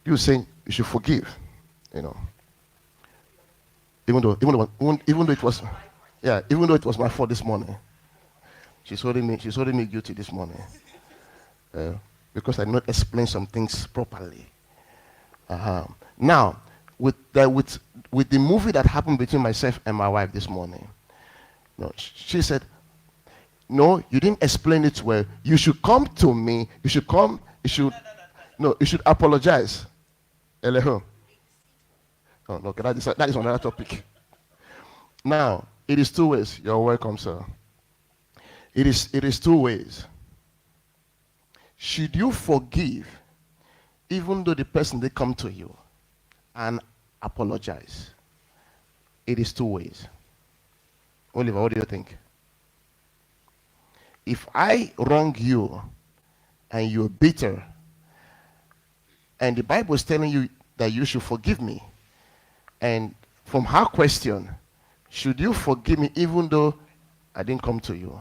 You saying you should forgive, you know, even though it was, yeah, even though it was my fault this morning. She's holding me guilty this morning, uh, because I did not explain some things properly. Uh-huh. Now, with the movie that happened between myself and my wife this morning, no, she said, "No, you didn't explain it well. You should come to me. You should come. You should, no, you should apologize." Eleho. Oh, no, okay, that is another topic. Now, it is two ways. You're welcome, sir. It is two ways. Should you forgive, even though the person they come to you and apologize? It is two ways. Oliver, what do you think? If I wrong you and you're bitter, and the Bible is telling you that you should forgive me, and from her question, should you forgive me even though I didn't come to you?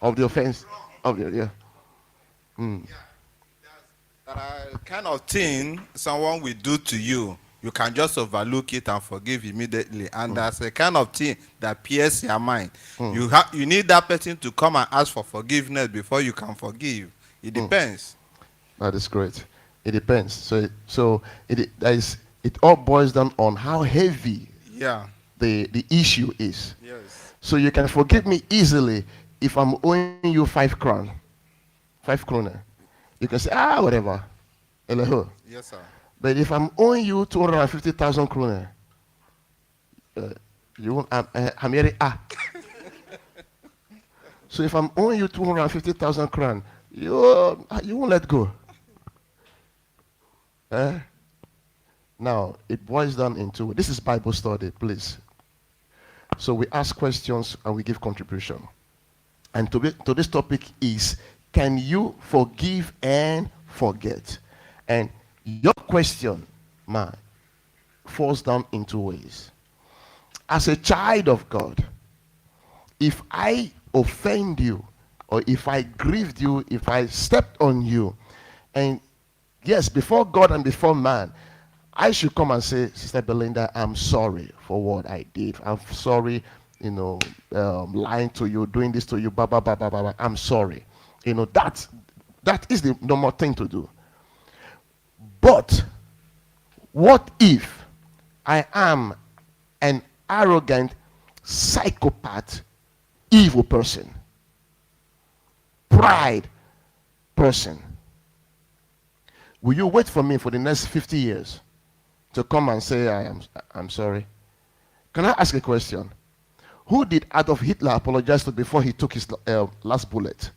Of the offense? Of the, yeah. Mm. That are kind of thing someone will do to you. You can just overlook it and forgive immediately. And that's a kind of thing that pierces your mind. You need that person to come and ask for forgiveness before you can forgive. It depends. That is great. It depends. It all boils down on how heavy Yeah. the issue is. Yes. So you can forgive me easily if I'm owing you 5 crown, 5 kroner. You can say, whatever. Eleho. Yes, sir. But if I'm owing you 250,000 kroner, you won't, I'm hearing, So if I'm owing you 250,000 crown, you won't let go. Now, it boils down into, this is Bible study, please. So we ask questions and we give contribution. And to this topic is, can you forgive and forget? And your question, man, falls down in two ways. As a child of God, if I offend you, or if I grieved you, if I stepped on you, and yes, before God and before man, I should come and say, Sister Belinda, I'm sorry for what I did. I'm sorry, lying to you, doing this to you, blah, blah, blah, blah, blah. I'm sorry. That is the normal thing to do. But what if I am an arrogant, psychopath, evil person, pride person? Will you wait for me for the next 50 years to come and say I'm sorry? Can I ask a question? Who did Adolf Hitler apologize to before he took his last bullet?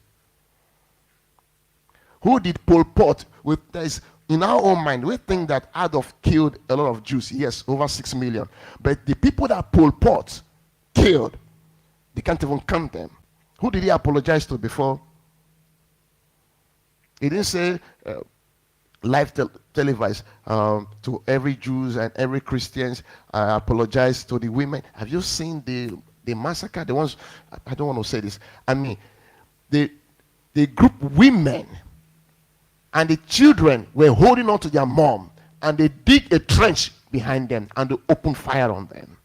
Who did Pol Pot? In our own mind, we think that Adolf killed a lot of Jews. Yes, over 6 million. But the people that Pol Pot killed, they can't even count them. Who did he apologize to before? He didn't say live televised to every Jews and every Christians. I apologize to the women. Have you seen the massacre? The ones, I don't want to say this. I mean, the group women and the children were holding on to their mom, and they dig a trench behind them and they open fire on them.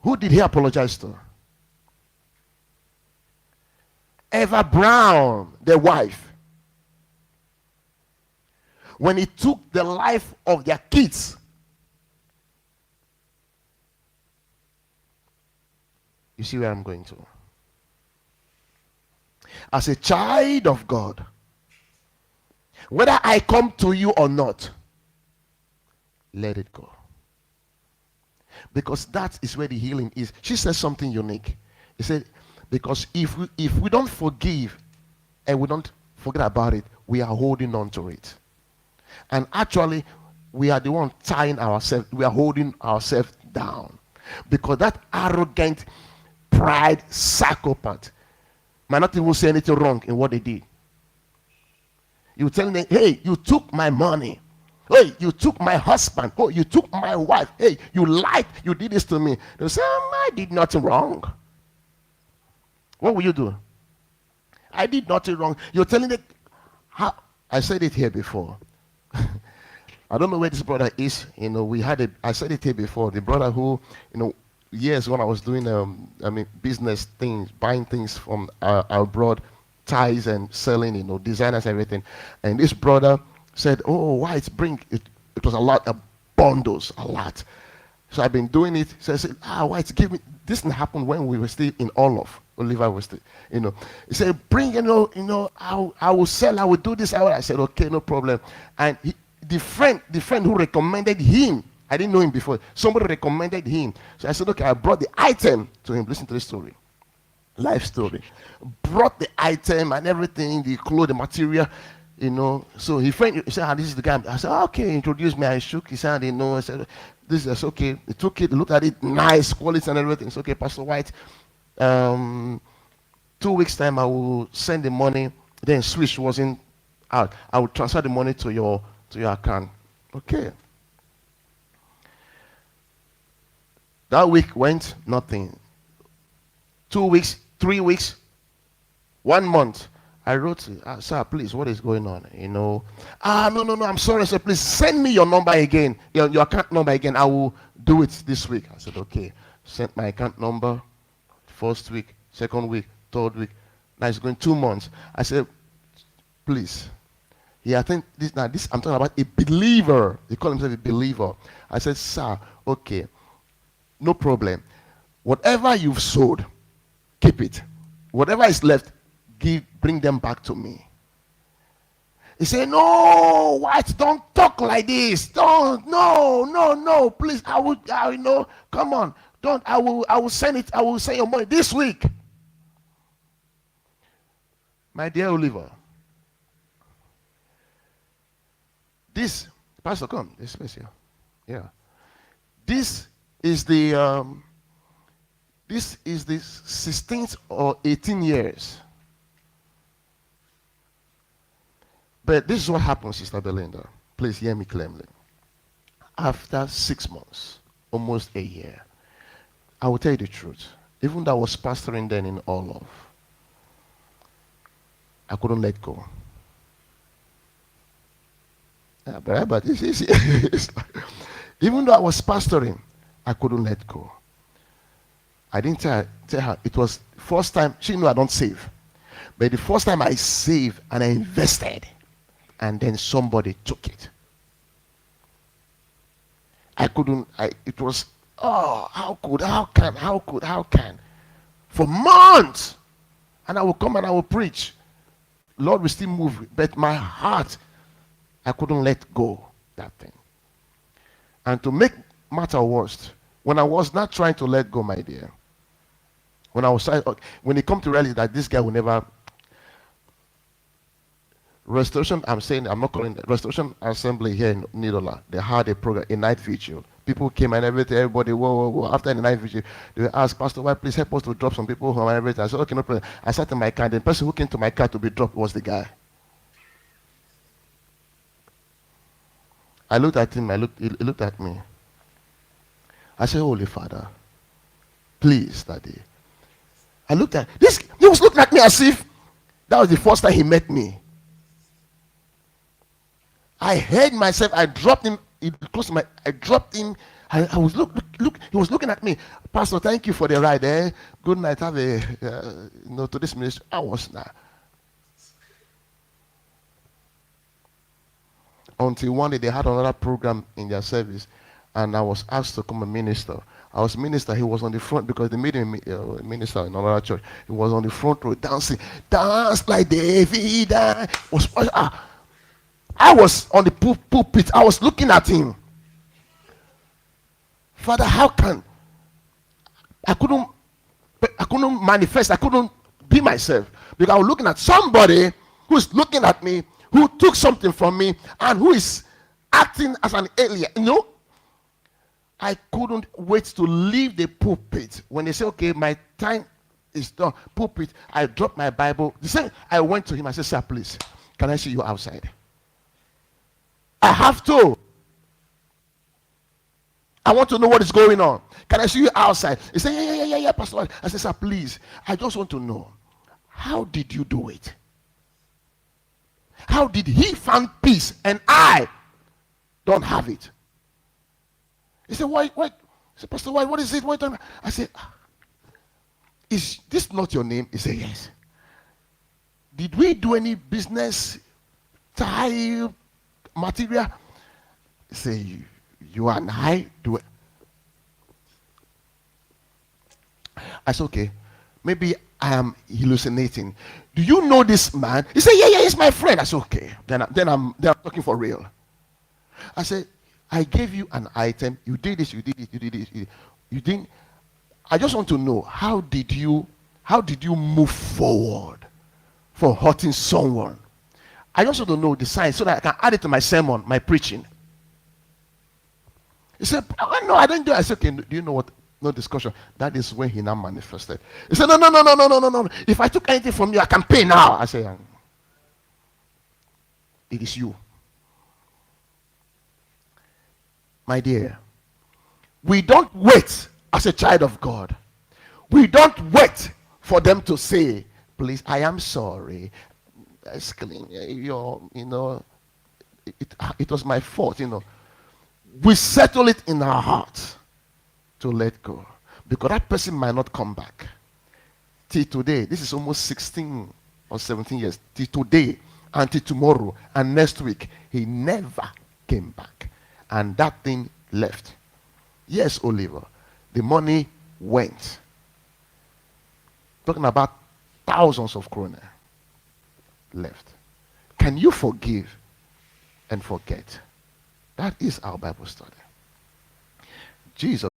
Who did he apologize to? Eva Brown, the wife. When he took the life of their kids. You see where I'm going to? As a child of God, whether I come to you or not, let it go. Because that is where the healing is. She said something unique. He said, because if we don't forgive and we don't forget about it, we are holding on to it. And actually, we are the one tying ourselves, we are holding ourselves down. Because that arrogant, pride, psychopath might not even say anything wrong in what they did. You tell them, hey, you took my money. Hey, you took my husband. Oh, you took my wife. Hey, you lied. You did this to me. They say, I did nothing wrong. What will you do? I did nothing wrong. You're telling it. How? I said it here before. I don't know where this brother is. I said it here before. The brother who, years when I was doing, business things, buying things from abroad, ties and selling, designers, everything. And this brother said, "Oh, why it's bring it?" It was a lot of bundles, a lot. So I've been doing it. So I said, why it's give me. This didn't happen when we were still in Olof. Oliver was still, He said, "Bring, I will sell. I will do this." I said, "Okay, no problem." And the friend who recommended him, I didn't know him before. Somebody recommended him. So I said, "Okay," I brought the item to him. Listen to this story. Life story. Brought the item and everything, the clothes, the material, So he said, "This is the guy." I said, "Okay," introduced me. I shook his hand, I said, "This is okay." He took it, looked at it, nice quality and everything. It's okay, Pastor White. 2 weeks time, I will send the money. Then Swish wasn't out. I will transfer the money to your account. Okay. That week went nothing. 2 weeks, 3 weeks, 1 month. I wrote, "Sir, please, what is going on?" No, I'm sorry, sir. Please send me your number again, your account number again. I will do it this week. I said, "Okay." Sent my account number. First week, second week, third week. Now it's going 2 months. I said, "Please." I think this I'm talking about a believer. He called himself a believer. I said, "Sir, okay, no problem. Whatever you've sold, keep it. Whatever is left, bring them back to me." He said, "No, White, don't talk like this. Don't, no, please. I will, come on. Don't, I will send it. I will send your money this week." My dear Oliver, this, Pastor, come, this space here. Yeah. This is the 16th or 18 years. But this is what happens, Sister Belinda. Please hear me clearly. After 6 months, almost a year, I will tell you the truth. Even though I was pastoring then in Olof, I couldn't let go. Yeah, but even though I was pastoring, I couldn't let go. I didn't tell her. It was first time. She knew I don't save. But the first time I saved and I invested, and then somebody took it. It was, how can? For months. And I will come and I will preach. Lord will still move. But my heart, I couldn't let go that thing. And to make matter worse, when I was not trying to let go, my dear, when it come to realize that this guy will never, Restoration, I'm not calling it, Restoration Assembly here in Nidola, they had a program, a night vigil. People came and everything, everybody, whoa. After the night vigil, they asked, "Pastor, why please help us to drop some people home and everything." I said, "Okay, no problem." I sat in my car, the person who came to my car to be dropped was the guy. I looked at him, he looked at me. I said, "Holy Father, please, Daddy." I looked at this, he was looking at me as if that was the first time he met me. I heard myself, I dropped him, I dropped him, I was look, he was looking at me. "Pastor, thank you for the ride, eh? Good night, have a, to this ministry." I was not. Until one day they had another program in their service, and I was asked to come and minister. I was minister, he was on the front because they made him minister in another church. He was on the front row dancing, dance like David. I was on the pulpit. I was looking at him. Father, how can I couldn't manifest. I couldn't be myself because I was looking at somebody who's looking at me, who took something from me, and who is acting as an alien. I couldn't wait to leave the pulpit. When they say, "Okay, my time is done," pulpit, I dropped my Bible. The same, I went to him. I said, "Sir, please, can I see you outside?" I have to. I want to know what is going on. Can I see you outside? He said, yeah, Pastor. I said, sir, please, I just want to know, how did you do it? How did he find peace and I don't have it? He said, why? I said, Pastor, why? What is it? What? I said, is this not your name? He said, yes. Did we do any business, tie material? He said, you and I do it. I said, okay, maybe I am hallucinating. Do you know this man? He said, yeah, he's my friend. I said, okay, then I'm talking for real. I said, I gave you an item. You did this, you did it, you did it. You didn't. I just want to know, how did you move forward for hurting someone? I just want to know the signs so that I can add it to my sermon, my preaching. He said, oh, no, I didn't do it. I said, okay, do you know what? No discussion. That is when he now manifested. He said, no. If I took anything from you, I can pay now. I said, it is you. My dear, we don't wait as a child of God. We don't wait for them to say, please, I am sorry. It was my fault, We settle it in our hearts to let go, because that person might not come back. Till today, this is almost 16 or 17 years. Till today, until tomorrow, and next week, he never came back. And that thing left. Yes, Oliver, the money went. Talking about thousands of kroner left. Can you forgive and forget? That is our Bible study. Jesus